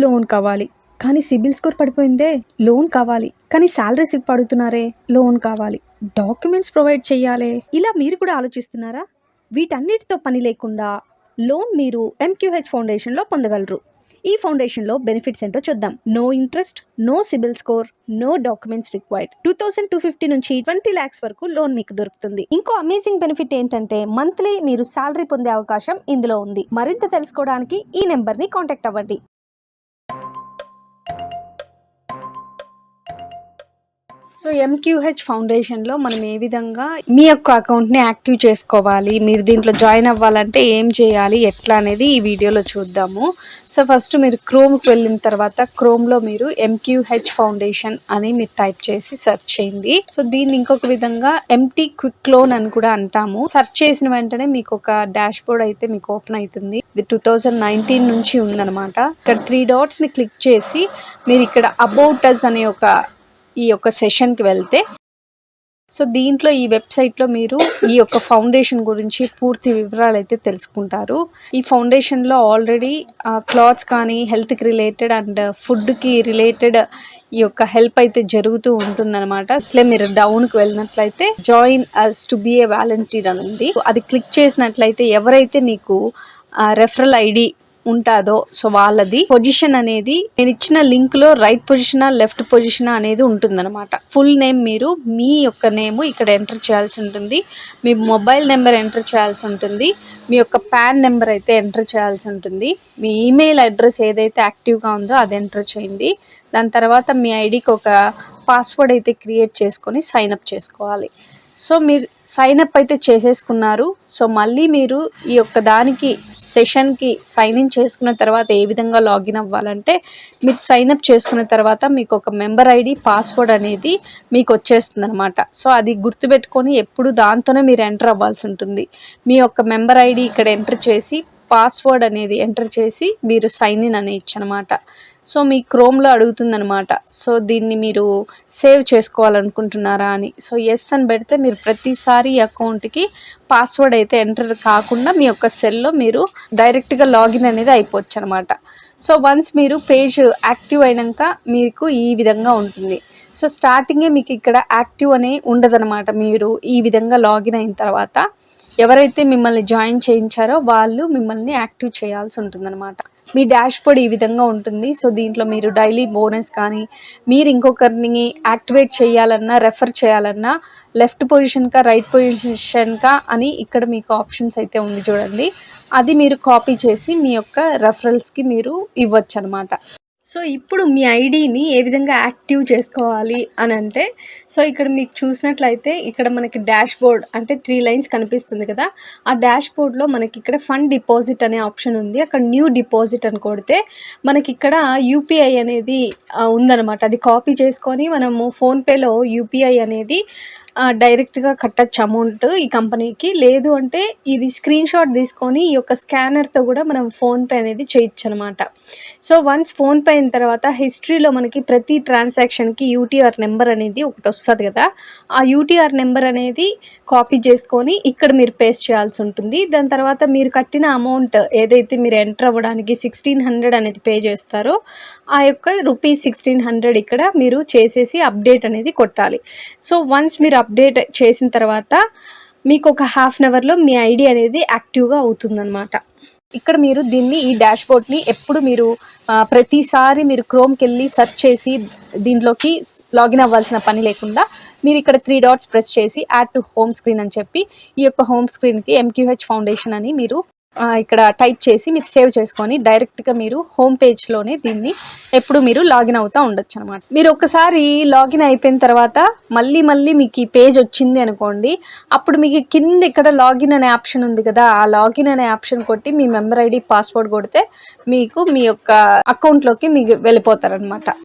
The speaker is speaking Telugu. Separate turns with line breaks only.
లోన్ కావాలి కానీ సిబిల్ స్కోర్ పడిపోయిందే, లోన్ కావాలి కానీ శాలరీ స్లిప్ అడుగుతున్నారే, లోన్ కావాలి, డాక్యుమెంట్స్ ప్రొవైడ్ చేయాలి. ఇలా మీరు కూడా ఆలోచిస్తున్నారా? వీటన్నిటితో పని లేకుండా లోన్ మీరు ఎంక్యూహెచ్ ఫౌండేషన్లో పొందగలరు. ఈ ఫౌండేషన్లో బెనిఫిట్స్ ఏంటో చూద్దాం. No interest, no CIBIL score, no documents required. 2250 నుంచి 20 lakhs వరకు లోన్ మీకు దొరుకుతుంది. ఇంకో అమేజింగ్ బెనిఫిట్ ఏంటంటే మంత్లీ మీరు శాలరీ పొందే అవకాశం ఇందులో ఉంది. మరింత తెలుసుకోవడానికి ఈ నెంబర్ని కాంటాక్ట్ అవ్వండి. సో ఎంక్యూహెచ్ ఫౌండేషన్లో మనం ఏ విధంగా మీ యొక్క అకౌంట్ని యాక్టివ్ చేసుకోవాలి, మీరు దీంట్లో జాయిన్ అవ్వాలంటే ఏం చేయాలి, ఎట్లా అనేది ఈ వీడియోలో చూద్దాము. సో ఫస్ట్ మీరు క్రోమ్కి వెళ్ళిన తర్వాత క్రోమ్లో మీరు ఎంక్యూహెచ్ ఫౌండేషన్ అని మీరు టైప్ చేసి సెర్చ్ చేయండి. సో దీన్ని ఇంకొక విధంగా ఎంటీ క్విక్ లోన్ అని కూడా అంటాము. సెర్చ్ చేసిన వెంటనే మీకు ఒక డాష్ బోర్డ్ అయితే మీకు ఓపెన్ అవుతుంది. ఇది 2019 నుంచి ఉందన్నమాట. ఇక్కడ 3 dotsని క్లిక్ చేసి మీరు ఇక్కడ అబౌట్ అస్ అనే ఈ యొక్క సెషన్కి వెళ్తే, సో దీంట్లో ఈ వెబ్సైట్లో మీరు ఈ యొక్క ఫౌండేషన్ గురించి పూర్తి వివరాలు అయితే తెలుసుకుంటారు. ఈ ఫౌండేషన్లో ఆల్రెడీ క్లాత్స్ కానీ హెల్త్కి రిలేటెడ్ అండ్ ఫుడ్కి రిలేటెడ్ ఈ యొక్క హెల్ప్ అయితే జరుగుతూ ఉంటుందన్నమాట. అట్లే మీరు డౌన్కి వెళ్ళినట్లయితే join us to be a volunteer అని ఉంది. అది క్లిక్ చేసినట్లయితే ఎవరైతే మీకు రెఫరల్ ఐడి ఉంటుందో సో వాళ్ళది పొజిషన్ అనేది నేను ఇచ్చిన లింక్ లో రైట్ పొజిషనా లెఫ్ట్ పొజిషనా అనేది ఉంటుందన్నమాట. ఫుల్ నేమ్ మీరు మీ యొక్క నేమ్ ఇక్కడ ఎంటర్ చేయాల్సి ఉంటుంది, మీ మొబైల్ నెంబర్ ఎంటర్ చేయాల్సి ఉంటుంది, మీ యొక్క పాన్ నెంబర్ అయితే ఎంటర్ చేయాల్సి ఉంటుంది, మీ ఈమెయిల్ అడ్రస్ ఏదైతే యాక్టివ్గా ఉందో అది ఎంటర్ చేయండి. దాని తర్వాత మీ ఐడికి ఒక పాస్వర్డ్ అయితే క్రియేట్ చేసుకొని సైన్అప్ చేసుకోవాలి. సో మీరు సైన్అప్ అయితే చేసేసుకున్నారు. సో మళ్ళీ మీరు ఈ యొక్క దానికి సెషన్కి సైన్ ఇన్ చేసుకున్న తర్వాత ఏ విధంగా లాగిన్ అవ్వాలంటే, మీరు సైన్అప్ చేసుకున్న తర్వాత మీకు ఒక మెంబర్ ఐడి పాస్వర్డ్ అనేది మీకు వచ్చేస్తుంది అనమాట. సో అది గుర్తుపెట్టుకొని ఎప్పుడు దాంతోనే మీరు ఎంటర్ అవ్వాల్సి ఉంటుంది. మీ యొక్క మెంబర్ ఐడి ఇక్కడ ఎంటర్ చేసి పాస్వర్డ్ అనేది ఎంటర్ చేసి మీరు సైన్ ఇన్ అని ఇచ్చనమాట. సో మీ క్రోమ్లో అడుగుతుందనమాట. సో దీన్ని మీరు సేవ్ చేసుకోవాలనుకుంటున్నారా అని. సో ఎస్ అని పెడితే మీరు ప్రతిసారి ఈ అకౌంట్కి పాస్వర్డ్ అయితే ఎంటర్ కాకుండా మీ యొక్క సెల్లో మీరు డైరెక్ట్గా లాగిన్ అనేది అయిపోవచ్చు అనమాట. సో వన్స్ మీరు పేజ్ యాక్టివ్ అయినాక మీకు ఈ విధంగా ఉంటుంది. సో స్టార్టింగే మీకు ఇక్కడ యాక్టివ్ అనే ఉండదనమాట. మీరు ఈ విధంగా లాగిన్ అయిన తర్వాత ఎవరైతే మిమ్మల్ని జాయిన్ చేయించారో వాళ్ళు మిమ్మల్ని యాక్టివ్ చేయాల్సి ఉంటుందన్నమాట. మీ డాష్ బోర్డ్ ఈ విధంగా ఉంటుంది. సో దీంట్లో మీరు డైలీ బోనస్ కానీ మీరు ఇంకొకరిని యాక్టివేట్ చేయాలన్నా రెఫర్ చేయాలన్నా లెఫ్ట్ పొజిషన్కా రైట్ పొజిషన్కా అని ఇక్కడ మీకు ఆప్షన్స్ అయితే ఉంది చూడండి. అది మీరు కాపీ చేసి మీ యొక్క రెఫరల్స్కి మీరు ఇవ్వచ్చు అనమాట. సో ఇప్పుడు మీ ఐడిని ఏ విధంగా యాక్టివ్ చేసుకోవాలి అని అంటే, సో ఇక్కడ మీకు చూసినట్లయితే ఇక్కడ మనకి డాష్ బోర్డ్ అంటే 3 lines కనిపిస్తుంది కదా. ఆ డాష్ బోర్డ్లో మనకి ఇక్కడ ఫండ్ డిపాజిట్ అనే ఆప్షన్ ఉంది. అక్కడ న్యూ డిపాజిట్ అని కొడితే మనకి ఇక్కడ యూపీఐ అనేది ఉందన్నమాట. అది కాపీ చేసుకొని మనము ఫోన్పేలో యూపీఐ అనేది డైరెక్ట్గా కట్టచ్చు అమౌంట్ ఈ కంపెనీకి. లేదు అంటే ఇది స్క్రీన్ షాట్ తీసుకొని ఈ యొక్క స్కానర్తో కూడా మనం ఫోన్పే అనేది చేయొచ్చు అనమాట. సో వన్స్ ఫోన్పే అయిన తర్వాత హిస్టరీలో మనకి ప్రతి ట్రాన్సాక్షన్కి యూటీఆర్ నెంబర్ అనేది ఒకటి వస్తుంది కదా. ఆ యూటీఆర్ నెంబర్ అనేది కాపీ చేసుకొని ఇక్కడ మీరు పేస్ట్ చేయాల్సి ఉంటుంది. దాని తర్వాత మీరు కట్టిన అమౌంట్ ఏదైతే మీరు ఎంటర్ అవ్వడానికి 1600 అనేది పే చేస్తారో ఆ యొక్క ₹1600 ఇక్కడ మీరు చేసేసి అప్డేట్ అనేది కొట్టాలి. సో వన్స్ మీరు అప్డేట్ చేసిన తర్వాత మీకు ఒక 1/2 అవర్లో మీ ఐడి అనేది యాక్టివ్గా అవుతుందన్నమాట. ఇక్కడ మీరు దీన్ని ఈ డాష్ బోర్డ్ని ఎప్పుడు మీరు ప్రతిసారి మీరు క్రోమ్కి వెళ్ళి సెర్చ్ చేసి దీంట్లోకి లాగిన్ అవ్వాల్సిన పని లేకుండా మీరు ఇక్కడ 3 dots ప్రెస్ చేసి యాడ్ టు హోమ్ స్క్రీన్ అని చెప్పి ఈ యొక్క హోమ్ స్క్రీన్కి ఎంక్యూహెచ్ ఫౌండేషన్ అని మీరు ఇక్కడ టైప్ చేసి మీరు సేవ్ చేసుకొని డైరెక్ట్గా మీరు హోమ్ పేజ్లోనే దీన్ని ఎప్పుడు మీరు లాగిన్ అవుతూ ఉండొచ్చు అనమాట. మీరు ఒకసారి లాగిన్ అయిపోయిన తర్వాత మళ్ళీ మీకు ఈ పేజ్ వచ్చింది అనుకోండి, అప్పుడు మీకు కింద ఇక్కడ లాగిన్ అనే ఆప్షన్ ఉంది కదా, ఆ లాగిన్ అనే ఆప్షన్ కొట్టి మీ మెంబర్ ఐడి పాస్వర్డ్ కొడితే మీకు మీ యొక్క అకౌంట్లోకి మీకు వెళ్ళిపోతారనమాట.